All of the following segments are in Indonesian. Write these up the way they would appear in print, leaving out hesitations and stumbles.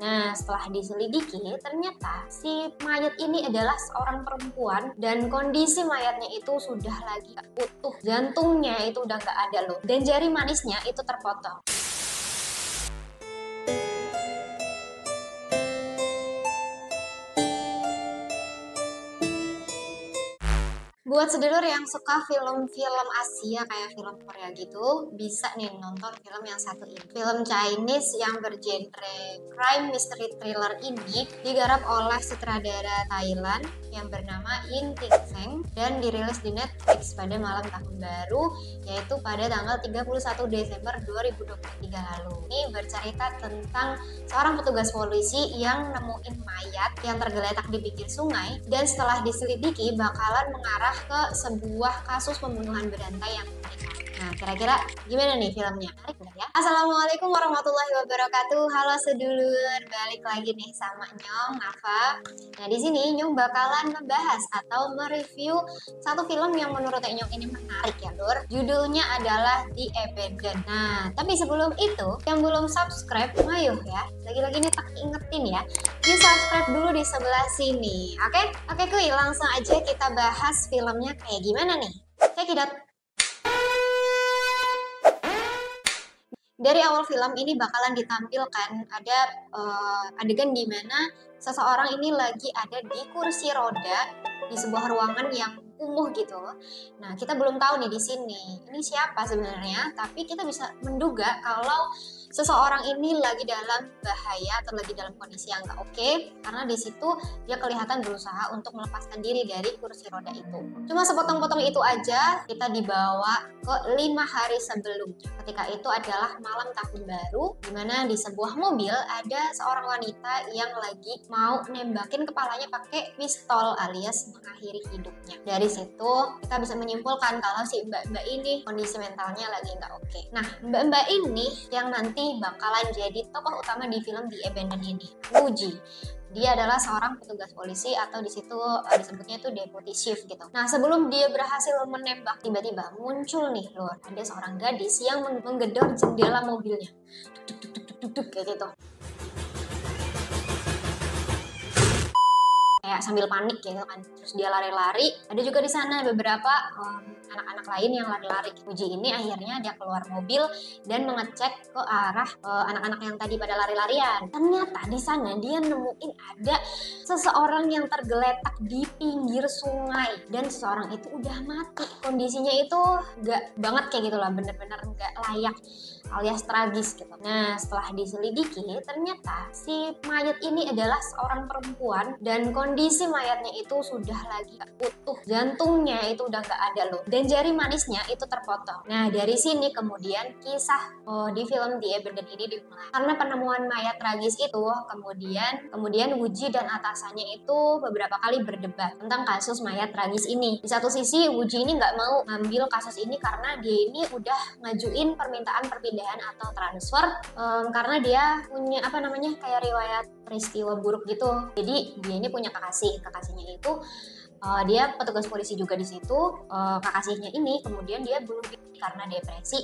Nah, setelah diselidiki, ternyata si mayat ini adalah seorang perempuan dan kondisi mayatnya itu sudah lagi gak utuh. Jantungnya itu udah gak ada loh. Dan jari manisnya itu terpotong. Buat sedulur yang suka film-film Asia kayak film Korea gitu, bisa nih nonton film yang satu ini. Film Chinese yang bergenre crime mystery thriller ini digarap oleh sutradara Thailand yang bernama Yin Ting Seng dan dirilis di Netflix pada malam tahun baru, yaitu pada tanggal 31 Desember 2023 lalu. Ini bercerita tentang seorang petugas polisi yang nemuin mayat yang tergeletak di pinggir sungai, dan setelah diselidiki bakalan mengarah ke sebuah kasus pembunuhan berantai yang mengerikan. Nah, kira-kira gimana nih filmnya? Menarik nggak ya? Assalamualaikum warahmatullahi wabarakatuh. Halo sedulur, balik lagi nih sama Nyong, Nafa. Nah, di sini Nyong bakalan membahas atau mereview satu film yang menurut Nyong ini menarik ya, Lur. Judulnya adalah The Abandoned. Nah, tapi sebelum itu, yang belum subscribe, ayo ya. Lagi-lagi nih tak ingetin ya, di subscribe dulu di sebelah sini. Oke kuy, langsung aja kita bahas filmnya kayak gimana nih. Check it out. Dari awal film ini bakalan ditampilkan ada adegan di mana seseorang ini lagi ada di kursi roda di sebuah ruangan yang kumuh gitu. Nah, kita belum tahu nih di sini ini siapa sebenarnya, tapi kita bisa menduga kalau seseorang ini lagi dalam bahaya atau lagi dalam kondisi yang nggak oke, karena di situ dia kelihatan berusaha untuk melepaskan diri dari kursi roda itu. Cuma sepotong-potong itu aja kita dibawa ke 5 hari sebelumnya. Ketika itu adalah malam tahun baru, dimana di sebuah mobil ada seorang wanita yang lagi mau nembakin kepalanya pakai pistol alias mengakhiri hidupnya. Dari situ kita bisa menyimpulkan kalau si mbak-mbak ini kondisi mentalnya lagi nggak oke. Nah, mbak-mbak ini yang nanti bakalan jadi tokoh utama di film The Abandoned ini, Woo-ji. Dia adalah seorang petugas polisi atau di situ disebutnya itu deputy chief gitu. Nah, sebelum dia berhasil menembak, tiba-tiba muncul nih loh, ada seorang gadis yang menggedor jendela mobilnya. Duk, kayak gitu. Kayak sambil panik gitu kan, terus dia lari-lari. Ada juga di sana beberapa anak-anak lain yang lari-lari. Uji ini akhirnya dia keluar mobil dan mengecek ke arah anak-anak yang tadi pada lari-larian. Ternyata di sana dia nemuin ada seseorang yang tergeletak di pinggir sungai, dan seseorang itu udah mati. Kondisinya itu gak banget kayak gitu lah, bener-bener gak layak alias tragis gitu. Nah, setelah diselidiki, ternyata si mayat ini adalah seorang perempuan dan kondisi mayatnya itu sudah lagi gak utuh. Jantungnya itu udah gak ada loh. Dan jari manisnya itu terpotong. Nah, dari sini kemudian kisah di film The Abandoned ini dimulai. Karena penemuan mayat tragis itu, kemudian Woo-ji dan atasannya itu beberapa kali berdebat tentang kasus mayat tragis ini. Di satu sisi, Woo-ji ini nggak mau ngambil kasus ini karena dia ini udah ngajuin permintaan perpindahan atau transfer karena dia punya kayak riwayat peristiwa buruk gitu. Jadi dia ini punya kakaknya itu dia petugas polisi juga di situ. Kakaknya ini kemudian dia bunuh diri karena depresi,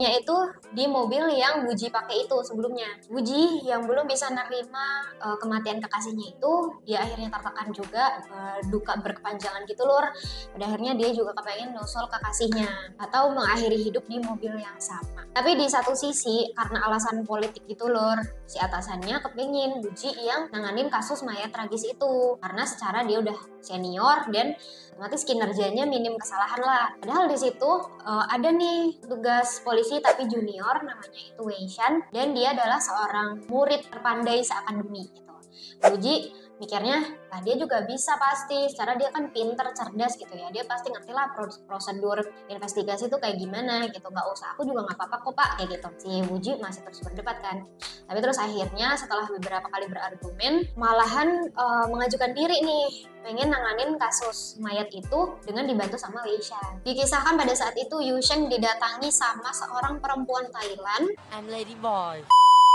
yaitu di mobil yang Woo-ji pakai itu sebelumnya. Woo-ji yang belum bisa nerima kematian kekasihnya itu, dia akhirnya tertekan juga, duka berkepanjangan gitu lur. Pada akhirnya dia juga kepengen nyusul kekasihnya atau mengakhiri hidup di mobil yang sama. Tapi di satu sisi karena alasan politik gitu lur, si atasannya kepingin Woo-ji yang nanganin kasus mayat tragis itu, karena secara dia udah senior dan otomatis kinerjanya minim kesalahan lah. Padahal di situ ada nih tugas polisi tapi junior, namanya itu Wei Shan, dan dia adalah seorang murid terpandai seakademi gitu. Woo-ji mikirnya, nah dia juga bisa pasti, secara dia kan pinter, cerdas gitu ya, dia pasti ngerti lah prosedur investigasi itu kayak gimana gitu, nggak usah, aku juga nggak apa-apa kok pak, kayak gitu. Si Woo-ji masih terus berdebat kan, tapi terus akhirnya setelah beberapa kali berargumen, malahan mengajukan diri nih, pengen nanganin kasus mayat itu dengan dibantu sama Wei Shan. Dikisahkan pada saat itu Yu Sheng didatangi sama seorang perempuan Thailand. I'm Lady Boy.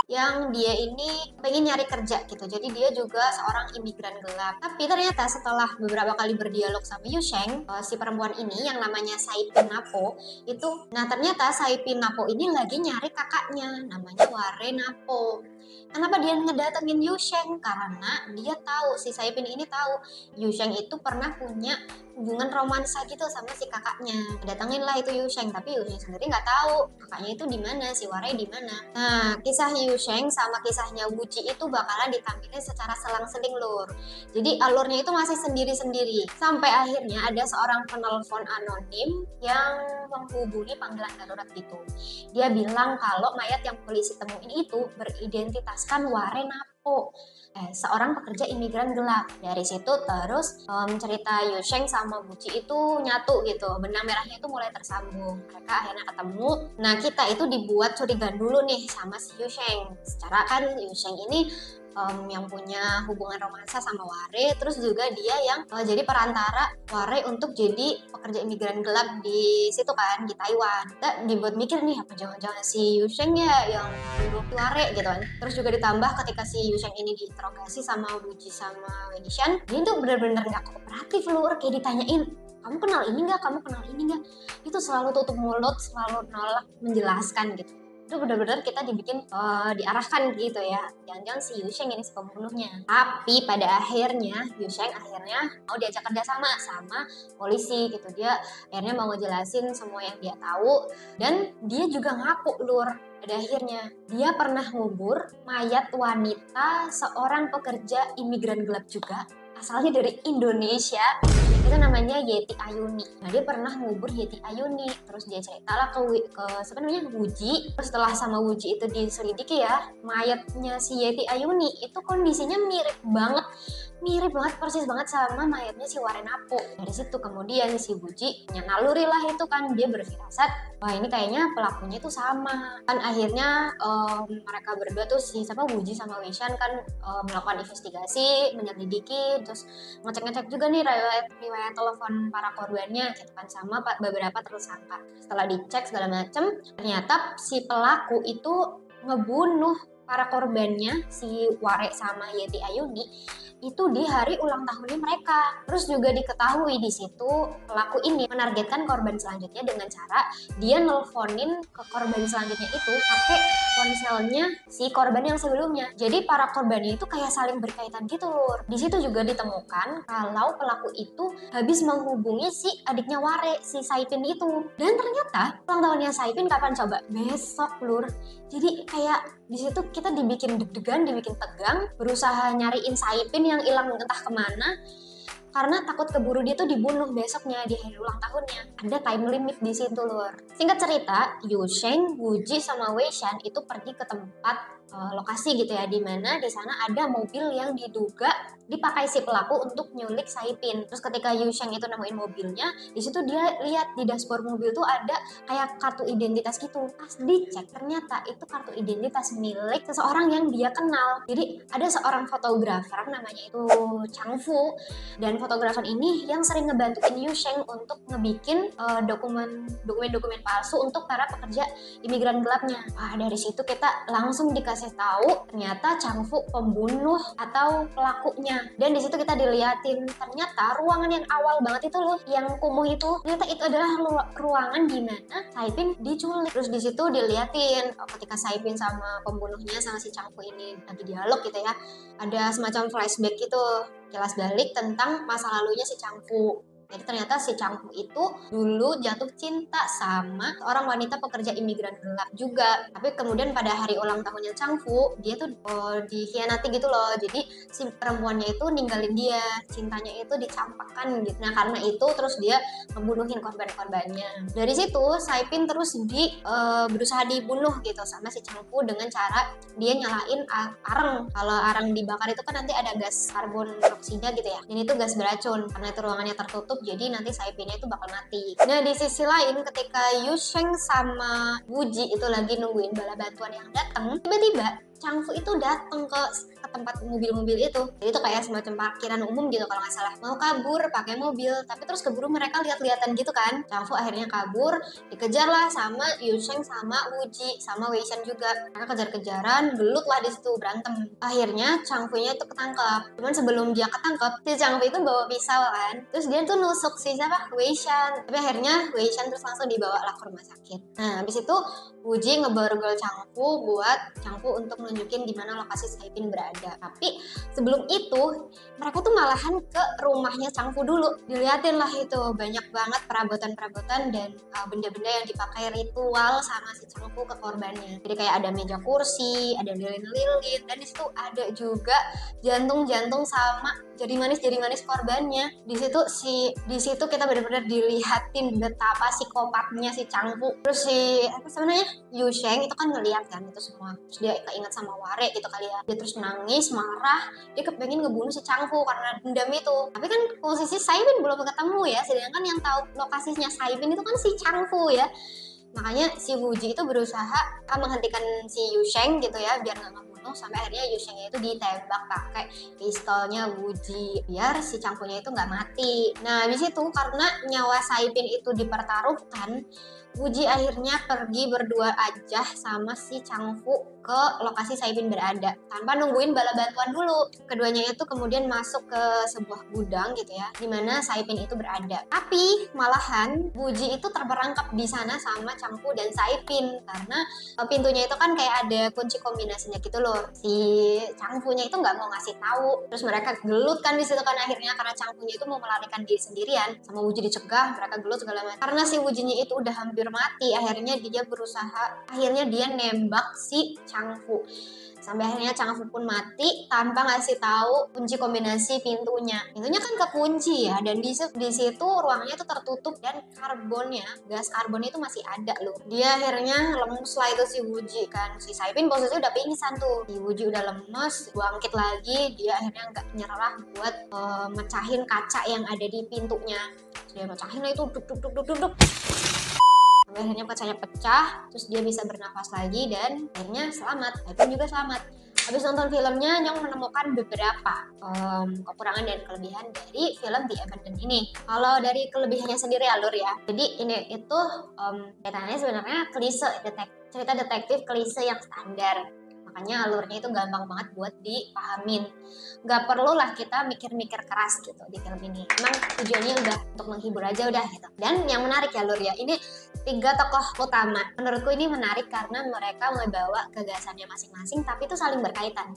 yang dia ini pengen nyari kerja gitu. Jadi dia juga seorang imigran gelap. Tapi ternyata setelah beberapa kali berdialog sama Yusheng, si perempuan ini yang namanya Saipin Napo itu, nah ternyata Saipin Napo ini lagi nyari kakaknya, namanya Ware Napo. Kenapa dia ngedatengin Yusheng? Karena dia tahu, si Saipin ini tahu Yusheng itu pernah punya hubungan romansa gitu sama si kakaknya. Datengin lah itu Yusheng, tapi Yusheng sendiri nggak tahu kakaknya itu di mana, si Ware di mana. Nah, kisah Yusheng sama kisahnya Wuji itu bakalan ditampilkan secara selang-seling lur. Jadi alurnya itu masih sendiri-sendiri. Sampai akhirnya ada seorang penelpon anonim yang menghubungi panggilan darurat gitu. Dia bilang kalau mayat yang polisi temuin itu beridentitaskan Ware Napo, seorang pekerja imigran gelap. Dari situ terus cerita Yusheng sama Buci itu nyatu gitu, benang merahnya itu mulai tersambung. Mereka akhirnya ketemu. Nah, kita itu dibuat curiga dulu nih sama si Yusheng. Secara kan Yusheng ini yang punya hubungan romansa sama Ware, terus juga dia yang jadi perantara Ware untuk jadi pekerja imigran gelap di situ kan, di Taiwan. Kita dibuat mikir nih, apa jangan-jangan si Yusheng ya yang bunuh Ware gitu kan. Terus juga ditambah ketika si Yusheng ini diinterogasi sama Wuji sama Wenishan, dia tuh bener-bener gak kooperatif lur, kayak ditanyain, kamu kenal ini nggak, kamu kenal ini nggak, itu selalu tutup mulut, selalu nolak menjelaskan gitu. Itu benar-benar kita dibikin diarahkan gitu ya, jangan-jangan si Yusheng ini si pembunuhnya. Tapi pada akhirnya Yusheng akhirnya mau diajak kerjasama sama polisi gitu. Dia akhirnya mau ngejelasin semua yang dia tahu, dan dia juga ngaku lur, pada akhirnya dia pernah ngubur mayat wanita seorang pekerja imigran gelap juga, asalnya dari Indonesia, itu namanya Yeti Ayuni. Nah, dia pernah ngubur Yeti Ayuni, terus dia ceritalah ke sebenarnya Wuji. Terus setelah sama Wuji itu diselidiki ya, mayatnya si Yeti Ayuni itu kondisinya mirip banget persis banget sama mayatnya si Ware Napo. Dari situ kemudian si Wuji naluri lah itu kan, dia berfirasat, wah ini kayaknya pelakunya itu sama. Kan akhirnya mereka berdua tuh si Wuji sama Weishan kan melakukan investigasi, menyelidiki, terus ngecek-ngecek juga nih riwayat telepon para korbannya gitu kan, sama beberapa tersangka. Setelah dicek segala macem, ternyata si pelaku itu ngebunuh para korbannya si Ware sama Yeti Ayuni itu di hari ulang tahunnya mereka. Terus juga diketahui di situ pelaku ini menargetkan korban selanjutnya dengan cara dia nelponin ke korban selanjutnya itu pakai ponselnya si korban yang sebelumnya. Jadi para korbannya itu kayak saling berkaitan gitu lur. Di situ juga ditemukan kalau pelaku itu habis menghubungi si adiknya Ware, si Saipin itu. Dan ternyata ulang tahunnya Saipin kapan coba? Besok lur. Jadi kayak di situ kita dibikin deg-degan, dibikin tegang, berusaha nyariin Saipin yang hilang entah kemana, karena takut keburu dia tuh dibunuh besoknya di hari ulang tahunnya. Ada time limit di situ lur. Singkat cerita, Yusheng, Wuji sama Weishan itu pergi ke tempat lokasi gitu ya, di mana di sana ada mobil yang diduga dipakai si pelaku untuk nyulik Saipin. Terus ketika Yusheng itu nemuin mobilnya, di situ dia lihat di dashboard mobil tuh ada kayak kartu identitas gitu. Pas dicek ternyata itu kartu identitas milik seseorang yang dia kenal. Jadi ada seorang fotografer namanya itu Changfu, dan fotografer ini yang sering ngebantuin Yusheng untuk ngebikin dokumen-dokumen palsu untuk para pekerja imigran gelapnya. Wah, dari situ kita langsung dikasih tahu ternyata Changfu pembunuh atau pelakunya. Dan di situ kita diliatin ternyata ruangan yang awal banget itu loh, yang kumuh itu, ternyata itu adalah ruangan di mana Saipin diculik. Terus di situ diliatin ketika Saipin sama pembunuhnya sama si Changfu ini lagi dialog gitu ya, ada semacam flashback gitu, kilas balik tentang masa lalunya si Changfu. Jadi ternyata si Changfu itu dulu jatuh cinta sama seorang wanita pekerja imigran gelap juga. Tapi kemudian pada hari ulang tahunnya Changfu, dia tuh dikhianati gitu loh. Jadi si perempuannya itu ninggalin dia, cintanya itu dicampakkan gitu. Nah karena itu terus dia membunuhin korban-korbannya. Dari situ Saipin terus berusaha dibunuh gitu sama si Changfu dengan cara dia nyalain areng. Kalau areng dibakar itu kan nanti ada gas karbon dioksida gitu ya. Dan itu gas beracun, karena itu ruangannya tertutup, jadi nanti Saipinnya itu bakal mati. Nah di sisi lain ketika Yusheng sama Wuji itu lagi nungguin bala bantuan yang datang, tiba-tiba Changfu itu datang ke tempat mobil-mobil itu. Jadi itu kayak semacam parkiran umum gitu kalau nggak salah. Mau kabur pakai mobil, tapi terus keburu mereka lihat-lihatan gitu kan. Changfu akhirnya kabur, dikejar lah sama Yusheng sama Wuji sama Wei Shan juga. Mereka kejar-kejaran, gelut lah di situ, berantem. Akhirnya Changfu-nya itu ketangkap. Cuman sebelum dia ketangkap, si Changfu itu bawa pisau kan. Terus dia tuh nusuk si siapa? Wei Shan. Tapi akhirnya Wei Shan terus langsung dibawa lah ke rumah sakit. Nah, habis itu Wuji ngeborgol Changfu buat Changfu untuk nunjukin di mana lokasi Saipin berada. Tapi sebelum itu mereka tuh malahan ke rumahnya Changfu dulu. Diliatin lah itu banyak banget perabotan-perabotan dan benda-benda yang dipakai ritual sama si Changfu ke korbannya. Jadi kayak ada meja kursi, ada lilin-lilin, dan di situ ada juga jantung-jantung sama jadi manis korbannya. Di situ kita benar-benar dilihatin betapa psikopatnya si Changfu. Terus si apa sebenarnya Yusheng itu kan ngeliat kan itu semua. Terus dia keinget sama Ware gitu kali ya. Dia terus nangis, marah, dia kepengen ngebunuh si Changfu karena dendam itu. Tapi kan posisi Saibin belum ketemu ya, sedangkan yang tahu lokasinya Saibin itu kan si Changfu ya. Makanya si Wuji itu berusaha menghentikan si Yusheng gitu ya biar nggak ngebunuh, sampai akhirnya Yusheng itu ditembak pakai pistolnya Wuji biar si Changfu-nya itu nggak mati. Nah habis itu karena nyawa Saibin itu dipertaruhkan, Wuji akhirnya pergi berdua aja sama si Changfu ke lokasi Saibin berada tanpa nungguin bala bantuan dulu. Keduanya itu kemudian masuk ke sebuah gudang gitu ya, dimana Saibin itu berada. Tapi malahan Wuji itu terperangkap di sana sama Changfu dan Saibin karena pintunya itu kan kayak ada kunci kombinasinya gitu loh. Si Changfu-nya itu nggak mau ngasih tahu. Terus mereka gelut kan di situ kan akhirnya karena Changfu-nya itu mau melarikan diri sendirian, sama Wuji dicegah, mereka gelut segala macam. Karena si Wujinya itu udah hampir mati, akhirnya dia nembak si Changfu. Sampai akhirnya Changfu pun mati tanpa ngasih tahu kunci kombinasi pintunya. Pintunya kan kekunci ya, dan di situ ruangnya itu tertutup dan gas karbon itu masih ada loh. Dia akhirnya lemes lah itu si Wuji kan. Si Saibin posisi udah pingsan tuh. Si Wuji udah lemes, bangkit lagi, dia akhirnya nggak nyerah buat mecahin kaca yang ada di pintunya. Dia mecahin lah itu duk. Akhirnya kacanya pecah, terus dia bisa bernafas lagi dan akhirnya selamat. Saipin juga selamat. Habis nonton filmnya, Nyong menemukan beberapa kekurangan dan kelebihan dari film The Abandoned ini. Kalau dari kelebihannya sendiri alur ya, jadi ini itu kaitannya sebenarnya cerita detektif klise yang standar. Makanya alurnya itu gampang banget buat dipahamin. Gak perlu lah kita mikir-mikir keras gitu di film ini. Emang tujuannya udah untuk menghibur aja udah gitu. Dan yang menarik ya alur ya, ini 3 tokoh utama. Menurutku ini menarik karena mereka membawa gagasannya masing-masing tapi itu saling berkaitan.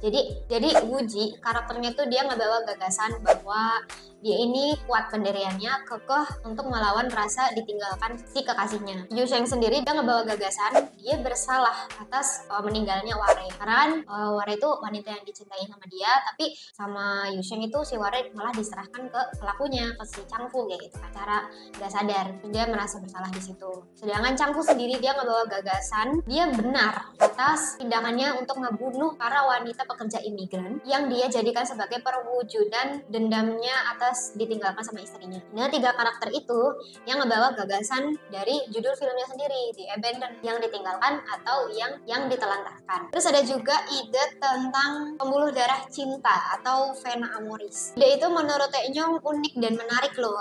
Jadi Wuji karakternya tuh dia ngebawa gagasan bahwa dia ini kuat pendiriannya, kekeh untuk melawan rasa ditinggalkan si kekasihnya. Yusheng sendiri dia ngebawa gagasan, dia bersalah atas meninggalnya Ware. Karena kan Ware itu wanita yang dicintai sama dia, tapi sama Yusheng itu si Ware malah diserahkan ke pelakunya, ke si Changfu ya gitu. Cara gak sadar, dia merasa bersalah di situ. Sedangkan Changfu sendiri dia ngebawa gagasan, dia benar atas tindakannya untuk ngebunuh para wanita pekerja imigran yang dia jadikan sebagai perwujudan dendamnya atas ditinggalkan sama istrinya. Nah 3 karakter itu yang ngebawa gagasan dari judul filmnya sendiri, The Abandoned, yang ditinggalkan atau yang ditelantarkan. Terus ada juga ide tentang pembuluh darah cinta atau vena amoris. Ide itu menurut Nyong unik dan menarik loh.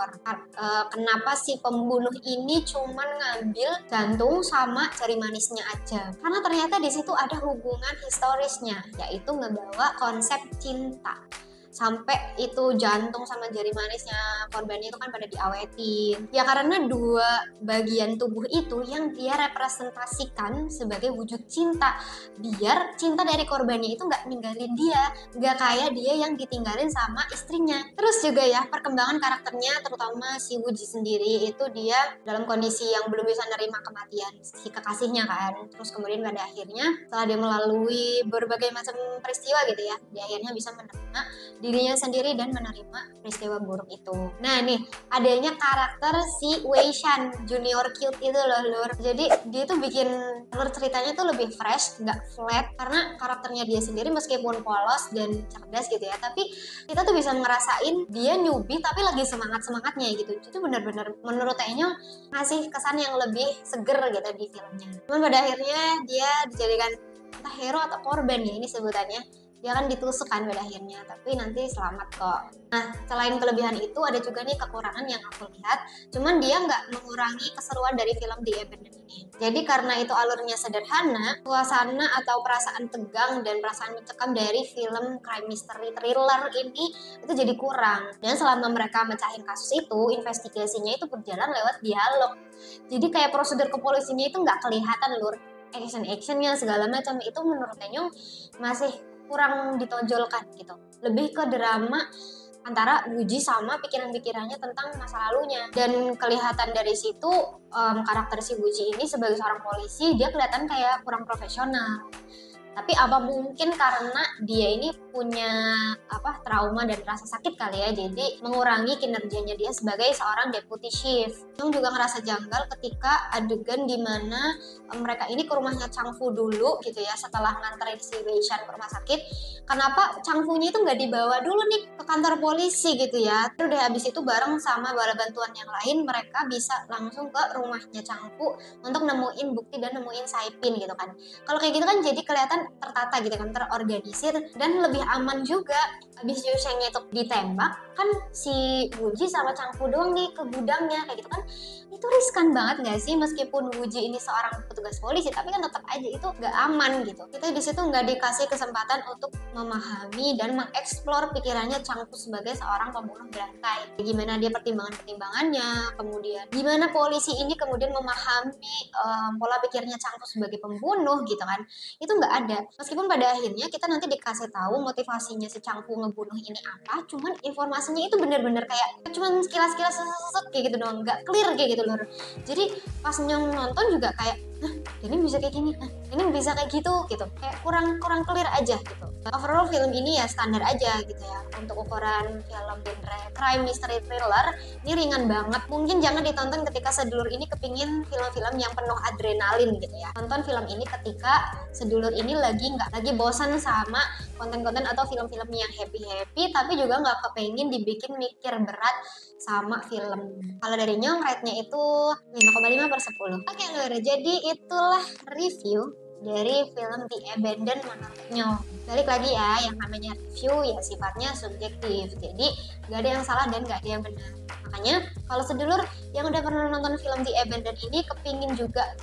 Kenapa si pembunuh ini cuman ngambil jantung sama jari manisnya aja? Karena ternyata di situ ada hubungan historisnya, yaitu ngebawa konsep cinta. Sampai itu jantung sama jari manisnya korbannya itu kan pada diawetin ya, karena 2 bagian tubuh itu yang dia representasikan sebagai wujud cinta, biar cinta dari korbannya itu nggak ninggalin dia, nggak kayak dia yang ditinggalin sama istrinya. Terus juga ya perkembangan karakternya, terutama si Wuji sendiri itu dia dalam kondisi yang belum bisa nerima kematian si kekasihnya kan. Terus kemudian pada akhirnya setelah dia melalui berbagai macam peristiwa gitu ya, dia akhirnya bisa menerima dirinya sendiri dan menerima peristiwa buruk itu. Nah nih, adanya karakter si Wei Shan, junior cute itu loh lur. Jadi dia tuh bikin alur ceritanya tuh lebih fresh, nggak flat. Karena karakternya dia sendiri meskipun polos dan cerdas gitu ya, tapi kita tuh bisa ngerasain dia newbie tapi lagi semangat-semangatnya gitu. Itu benar-benar menurut Enyo ngasih kesan yang lebih seger gitu di filmnya. Cuman pada akhirnya dia dijadikan entah hero atau korban ya ini sebutannya, dia kan ditusuk kan pada akhirnya, tapi nanti selamat kok. Nah, selain kelebihan itu ada juga nih kekurangan yang aku lihat, cuman dia nggak mengurangi keseruan dari film The Abandoned ini. Jadi karena itu alurnya sederhana, suasana atau perasaan tegang dan perasaan mencekam dari film crime mystery thriller ini itu jadi kurang. Dan selama mereka mecahin kasus itu, investigasinya itu berjalan lewat dialog. Jadi kayak prosedur kepolisiannya itu nggak kelihatan lur, actionnya segala macam itu menurut Tenyong masih kurang ditonjolkan gitu. Lebih ke drama antara Wuji sama pikiran-pikirannya tentang masa lalunya. Dan kelihatan dari situ karakter si Wuji ini sebagai seorang polisi dia kelihatan kayak kurang profesional. Tapi apa mungkin karena dia ini punya trauma dan rasa sakit kali ya, jadi mengurangi kinerjanya dia sebagai seorang deputy chief. Yang juga ngerasa janggal ketika adegan dimana mereka ini ke rumahnya Changfu dulu gitu ya, setelah nganterin si Weishan ke rumah sakit. Kenapa Changfu-nya itu nggak dibawa dulu nih ke kantor polisi gitu ya? Terus udah habis itu bareng sama bala bantuan yang lain mereka bisa langsung ke rumahnya Changfu untuk nemuin bukti dan nemuin Saipin gitu kan. Kalau kayak gitu kan jadi kelihatan tertata gitu kan, terorganisir dan lebih aman juga. Habis Yushengnya itu ditembak kan si Wuji sama Changfu doang nih ke gudangnya kayak gitu kan, itu riskan banget nggak sih? Meskipun Wuji ini seorang petugas polisi tapi kan tetap aja itu nggak aman gitu. Kita di situ nggak dikasih kesempatan untuk memahami dan mengeksplor pikirannya Changfu sebagai seorang pembunuh berantai, gimana dia pertimbangannya, kemudian gimana polisi ini kemudian memahami pola pikirnya Changfu sebagai pembunuh gitu kan, itu nggak ada. Meskipun pada akhirnya kita nanti dikasih tahu motivasinya si Changfu ngebunuh ini apa, cuman informasinya itu bener-bener kayak cuman sekilas-sekilas kayak gitu doang, nggak clear kayak gitu loh. Jadi pas Nyong nonton juga kayak, nah ini bisa kayak gini, nah ini bisa kayak gitu kayak kurang clear aja gitu. Overall film ini ya standar aja gitu ya untuk ukuran film genre crime mystery thriller. Ini ringan banget, mungkin jangan ditonton ketika sedulur ini kepingin film-film yang penuh adrenalin gitu ya. Tonton film ini ketika sedulur ini lagi bosan sama konten-konten atau film-film yang happy tapi juga nggak kepengen dibikin mikir berat sama film. Kalau dari Nyong rate-nya itu 5,5/10. Oke Lur, jadi itulah review dari film The Abandoned menurut Nyong. Balik lagi ya, yang namanya review ya sifatnya subjektif, jadi gak ada yang salah dan gak ada yang benar. Makanya kalau sedulur yang udah pernah nonton film The Abandoned ini kepingin juga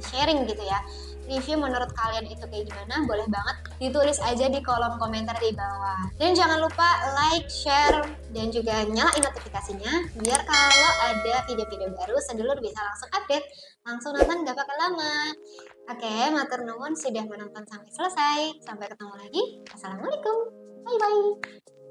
sharing gitu ya, review menurut kalian itu kayak gimana, boleh banget ditulis aja di kolom komentar di bawah. Dan jangan lupa like, share, dan juga nyalain notifikasinya biar kalau ada video-video baru sedulur bisa langsung update, langsung nonton gak bakal lama. Oke, matur nuwun sudah menonton sampai selesai. Sampai ketemu lagi. Assalamualaikum. Bye bye.